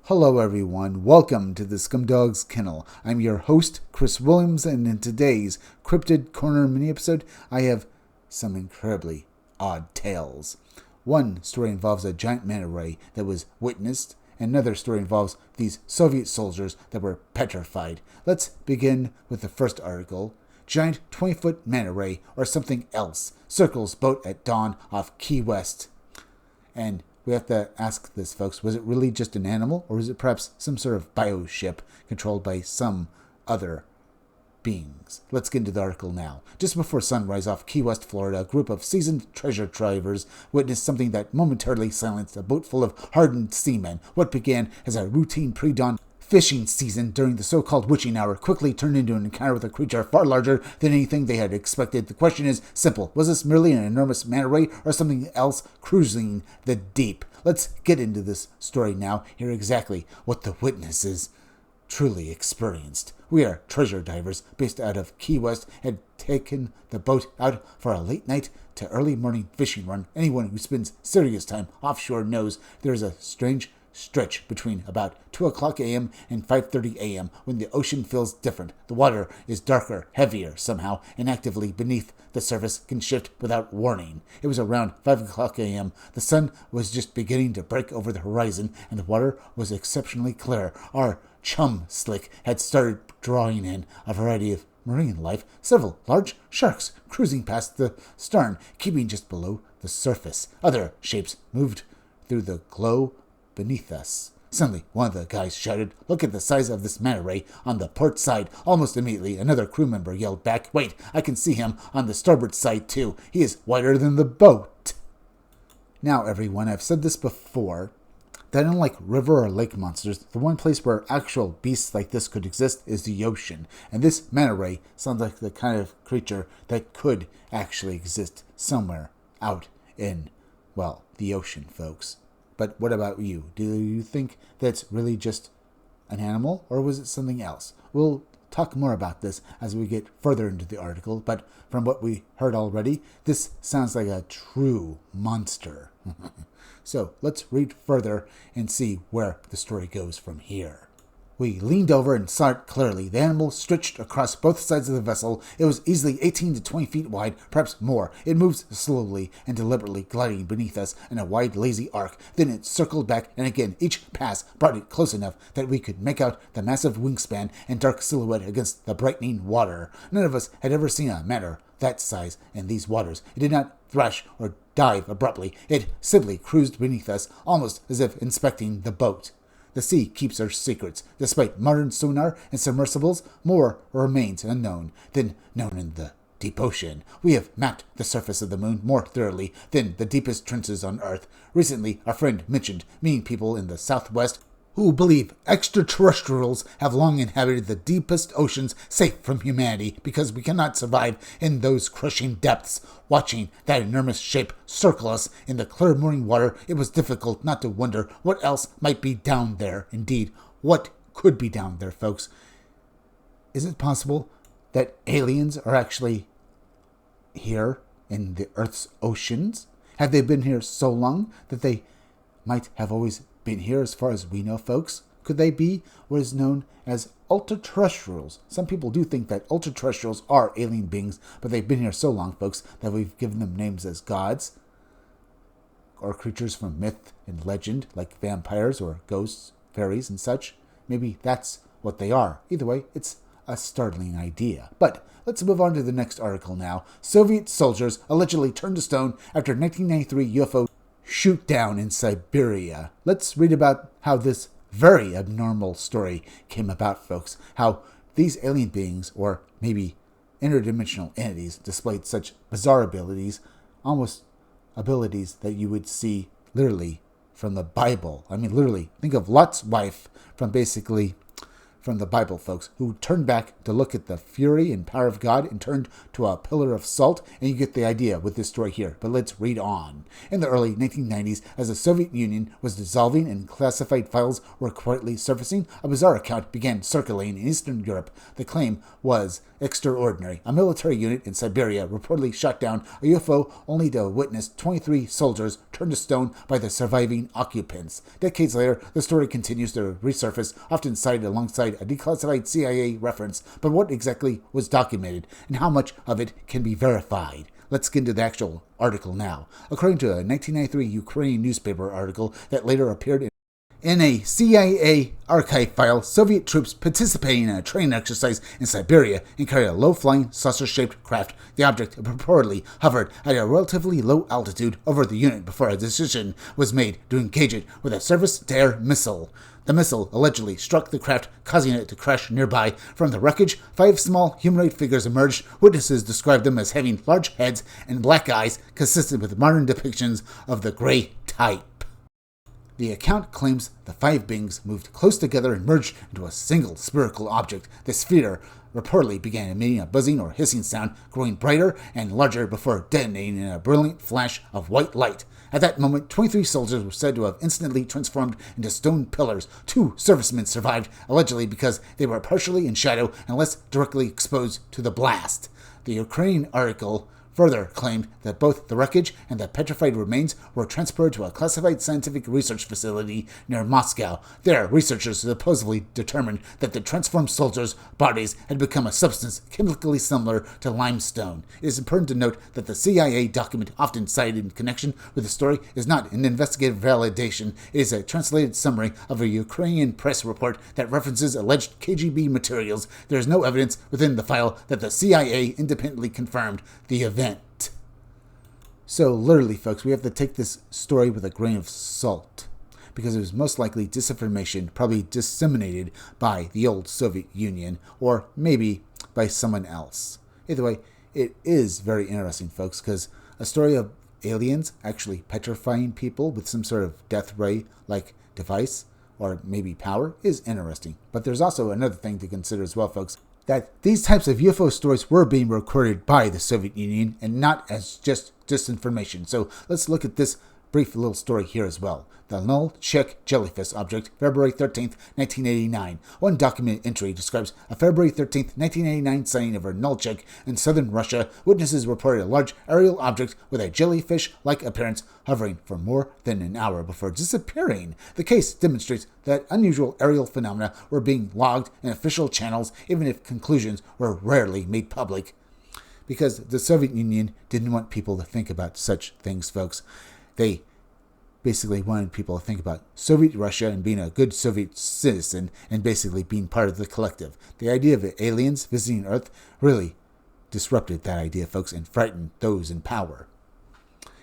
Hello everyone, welcome to the Scumdog's Kennel. I'm your host, Chris Williams, and in today's Cryptid Corner mini-episode, I have some incredibly odd tales. One story involves a giant manta ray that was witnessed, and another story involves these Soviet soldiers that were petrified. Let's begin with the first article. Giant 20-foot manta ray, or something else, circles boat at dawn off Key West. And we have to ask this, folks. Was it really just an animal, or was it perhaps some sort of bioship controlled by some other beings? Let's get into the article now. Just before sunrise off Key West, Florida, a group of seasoned treasure divers witnessed something that momentarily silenced a boat full of hardened seamen. What began as a routine pre-dawn fishing season during the so-called witching hour quickly turned into an encounter with a creature far larger than anything they had expected. The question is simple. Was this merely an enormous manta ray or something else cruising the deep? Let's get into this story now, hear exactly what the witnesses truly experienced. We are treasure divers based out of Key West, had taken the boat out for a late night to early morning fishing run. Anyone who spends serious time offshore knows there is a strange stretch between about 2 o'clock a.m. and 5:30 a.m. when the ocean feels different. The water is darker, heavier somehow, and actively beneath the surface can shift without warning. It was around 5 o'clock a.m. The sun was just beginning to break over the horizon, and the water was exceptionally clear. Our chum slick had started drawing in a variety of marine life, several large sharks cruising past the stern, keeping just below the surface. Other shapes moved through the glow beneath us. Suddenly, one of the guys shouted, "Look at the size of this manta ray on the port side." Almost immediately, another crew member yelled back, "Wait, I can see him on the starboard side too. He is wider than the boat." Now, everyone, I've said this before, that unlike river or lake monsters, the one place where actual beasts like this could exist is the ocean. And this manta ray sounds like the kind of creature that could actually exist somewhere out in, well, the ocean, folks. But what about you? Do you think that's really just an animal, or was it something else? We'll talk more about this as we get further into the article, but from what we heard already, this sounds like a true monster. So let's read further and see where the story goes from here. We leaned over and saw it clearly. The animal stretched across both sides of the vessel. It was easily 18 to 20 feet wide, perhaps more. It moved slowly and deliberately, gliding beneath us in a wide, lazy arc. Then it circled back, and again each pass brought it close enough that we could make out the massive wingspan and dark silhouette against the brightening water. None of us had ever seen a manta that size in these waters. It did not thrash or dive abruptly. It simply cruised beneath us, almost as if inspecting the boat. The sea keeps her secrets. Despite modern sonar and submersibles, more remains unknown than known in the deep ocean. We have mapped the surface of the moon more thoroughly than the deepest trenches on Earth. Recently, a friend mentioned meeting people in the Southwest who believe extraterrestrials have long inhabited the deepest oceans safe from humanity because we cannot survive in those crushing depths. Watching that enormous shape circle us in the clear morning water, it was difficult not to wonder what else might be down there. Indeed, what could be down there, folks? Is it possible that aliens are actually here in the Earth's oceans? Have they been here so long that they might have always been here as far as we know, folks? Could they be what is known as ultra-terrestrials? Some people do think that ultra-terrestrials are alien beings, but they've been here so long, folks, that we've given them names as gods or creatures from myth and legend, like vampires or ghosts, fairies, and such. Maybe that's what they are. Either way, it's a startling idea. But let's move on to the next article now. Soviet soldiers allegedly turned to stone after 1993 UFO shoot down in Siberia. Let's read about how this very abnormal story came about, folks. How these alien beings, or maybe interdimensional entities, displayed such bizarre abilities, almost abilities that you would see literally from the Bible. I mean, literally, think of Lot's wife from basically from the Bible, folks, who turned back to look at the fury and power of God and turned to a pillar of salt, and you get the idea with this story here. But let's read on. In the early 1990s, as the Soviet Union was dissolving and classified files were quietly surfacing, a bizarre account began circulating in Eastern Europe. The claim was extraordinary. A military unit in Siberia reportedly shot down a UFO only to witness 23 soldiers turned to stone by the surviving occupants. Decades later, the story continues to resurface, often cited alongside a declassified CIA reference. But what exactly was documented, and how much of it can be verified? Let's get into the actual article now. According to a 1993 Ukrainian newspaper article that later appeared in a CIA archive file, Soviet troops participating in a training exercise in Siberia encountered a low-flying, saucer-shaped craft. The object purportedly hovered at a relatively low altitude over the unit before a decision was made to engage it with a surface-to-air missile. The missile allegedly struck the craft, causing it to crash nearby. From the wreckage, 5 small humanoid figures emerged. Witnesses described them as having large heads and black eyes, consistent with modern depictions of the gray type. The account claims the 5 beings moved close together and merged into a single spherical object. The sphere reportedly began emitting a buzzing or hissing sound, growing brighter and larger before detonating in a brilliant flash of white light. At that moment, 23 soldiers were said to have instantly transformed into stone pillars. 2 servicemen survived, allegedly because they were partially in shadow and less directly exposed to the blast. The Ukrainian article further claimed that both the wreckage and the petrified remains were transported to a classified scientific research facility near Moscow. There, researchers supposedly determined that the transformed soldiers' bodies had become a substance chemically similar to limestone. It is important to note that the CIA document often cited in connection with the story is not an investigative validation. It is a translated summary of a Ukrainian press report that references alleged KGB materials. There is no evidence within the file that the CIA independently confirmed the event. So literally, folks, we have to take this story with a grain of salt, because it was most likely disinformation, probably disseminated by the old Soviet Union, or maybe by someone else. Either way, it is very interesting, folks, because a story of aliens actually petrifying people with some sort of death ray-like device, or maybe power, is interesting. But there's also another thing to consider as well, folks, that these types of UFO stories were being recorded by the Soviet Union and not as just disinformation. So let's look at this brief little story here as well. The null-check jellyfish object, February 13th, 1989. One documented entry describes a February 13th, 1989 sighting of a null-check in southern Russia. Witnesses reported a large aerial object with a jellyfish-like appearance hovering for more than an hour before disappearing. The case demonstrates that unusual aerial phenomena were being logged in official channels, even if conclusions were rarely made public. Because the Soviet Union didn't want people to think about such things, folks. They basically wanted people to think about Soviet Russia and being a good Soviet citizen and basically being part of the collective. The idea of aliens visiting Earth really disrupted that idea, folks, and frightened those in power.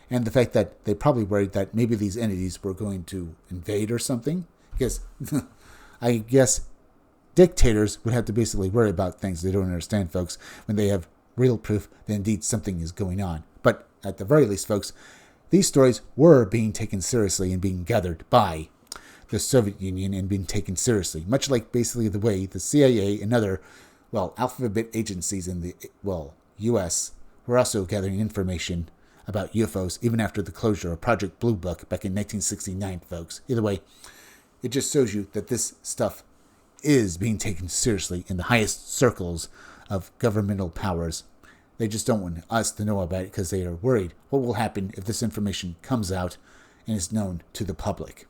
And the fact that they probably worried that maybe these entities were going to invade or something. Because I guess dictators would have to basically worry about things they don't understand, folks, when they have real proof that indeed something is going on. But at the very least, folks, these stories were being taken seriously and being gathered by the Soviet Union and being taken seriously, much like basically the way the CIA and other, alphabet agencies in the, U.S. were also gathering information about UFOs even after the closure of Project Blue Book back in 1969, folks. Either way, it just shows you that this stuff is being taken seriously in the highest circles of governmental powers. They just don't want us to know about it because they are worried what will happen if this information comes out and is known to the public.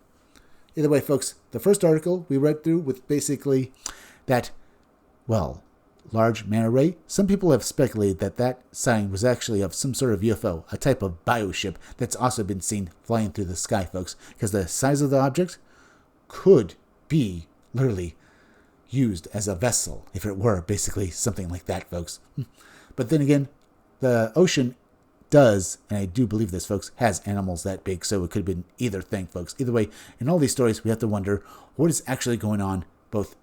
Either way, folks, the first article we read through with basically that, large manta ray. Some people have speculated that that sign was actually of some sort of UFO, a type of bioship that's also been seen flying through the sky, folks, because the size of the object could be literally used as a vessel if it were basically something like that, folks. But then again, the ocean does, and I do believe this, folks, has animals that big, so it could have been either thing, folks. Either way, in all these stories, we have to wonder what is actually going on, both,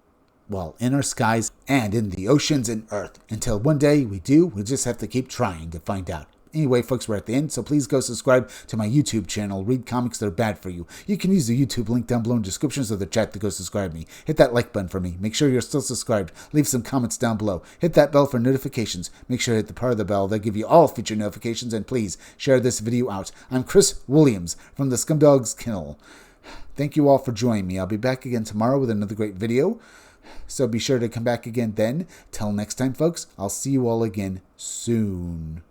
in our skies and in the oceans and Earth. Until one day we do, we just have to keep trying to find out. Anyway, folks, we're at the end, so please go subscribe to my YouTube channel, Read Comics That Are Bad For You. You can use the YouTube link down below in the descriptions of the chat to go subscribe me. Hit that like button for me. Make sure you're still subscribed. Leave some comments down below. Hit that bell for notifications. Make sure to hit the part of the bell that give you all future notifications, and please share this video out. I'm Chris Williams from the Scumdogs Kennel. Thank you all for joining me. I'll be back again tomorrow with another great video, so be sure to come back again then. Till next time, folks, I'll see you all again soon.